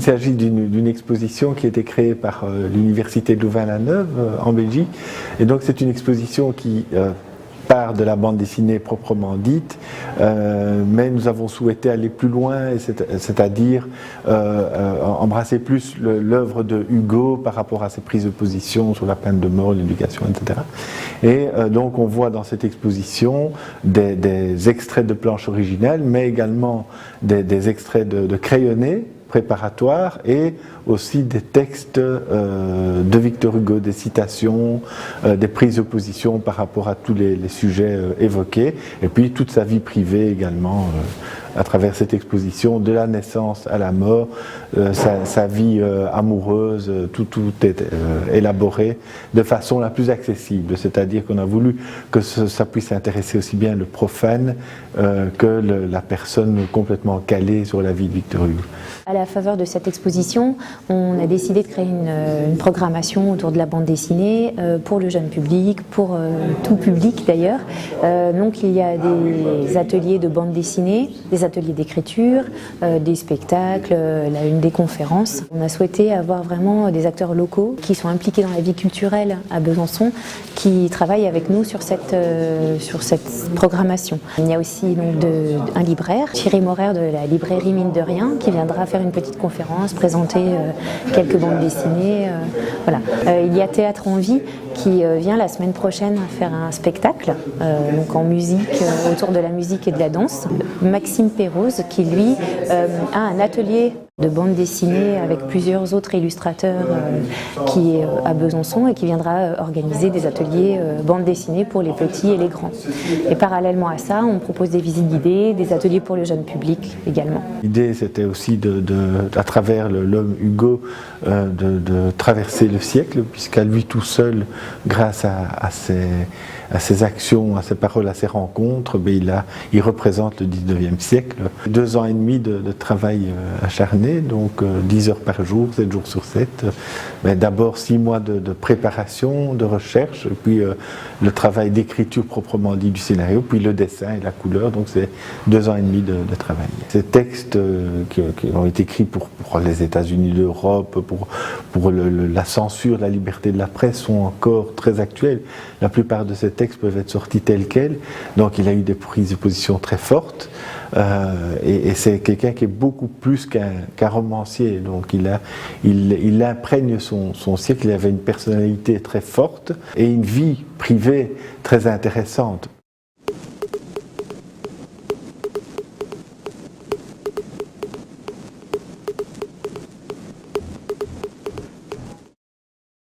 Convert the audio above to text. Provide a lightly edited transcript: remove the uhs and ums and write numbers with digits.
Il s'agit d'une exposition qui a été créée par l'Université de Louvain-la-Neuve en Belgique. Et donc c'est une exposition qui part de la bande dessinée proprement dite, mais nous avons souhaité aller plus loin, c'est-à-dire embrasser plus l'œuvre de Hugo par rapport à ses prises de position sur la peine de mort, l'éducation, etc. Et donc on voit dans cette exposition des extraits de planches originales, mais également des extraits de crayonnés préparatoires et aussi des textes de Victor Hugo, des citations, des prises de position par rapport à tous les sujets évoqués, et puis toute sa vie privée également à travers cette exposition, de la naissance à la mort, sa vie amoureuse, tout est élaboré de façon la plus accessible, c'est-à-dire qu'on a voulu que ça puisse intéresser aussi bien le profane que la personne complètement calée sur la vie de Victor Hugo. À la faveur de cette exposition, on a décidé de créer une programmation autour de la bande dessinée pour le jeune public, pour tout public d'ailleurs. Donc il y a des ateliers de bande dessinée, des ateliers d'écriture, des spectacles, des conférences. On a souhaité avoir vraiment des acteurs locaux qui sont impliqués dans la vie culturelle à Besançon, qui travaillent avec nous sur cette programmation. Il y a aussi donc un libraire, Thierry Morer de la librairie Mine de Rien, qui viendra faire une petite conférence, présenter quelques bandes dessinées. Voilà. Il y a Théâtre en Vie qui vient la semaine prochaine faire un spectacle donc en musique, autour de la musique et de la danse. Maxime Perrose qui lui a un atelier de bande dessinée avec plusieurs autres illustrateurs qui est à Besançon et qui viendra organiser des ateliers bande dessinée pour les petits et les grands. Et parallèlement à ça, on propose des visites guidées, des ateliers pour le jeune public également. L'idée c'était aussi à travers l'homme Hugo de traverser le siècle, puisqu'à lui tout seul, grâce à ses actions, à ses paroles, à ses rencontres, il représente le 19e siècle. 2 ans et demi de travail acharné, donc 10 heures par jour, 7 jours sur 7. D'abord 6 mois de préparation, de recherche, puis le travail d'écriture proprement dit du scénario, puis le dessin et la couleur, donc c'est 2 ans et demi de travail. Ces textes qui ont été écrits pour les États-Unis, l'Europe, pour la censure, la liberté de la presse sont encore très actuels. La plupart de ces textes peuvent être sortis tels quels, donc il a eu des prises de position très fortes, et c'est quelqu'un qui est beaucoup plus qu'un romancier, donc il imprègne son siècle. Il avait une personnalité très forte et une vie privée très intéressante.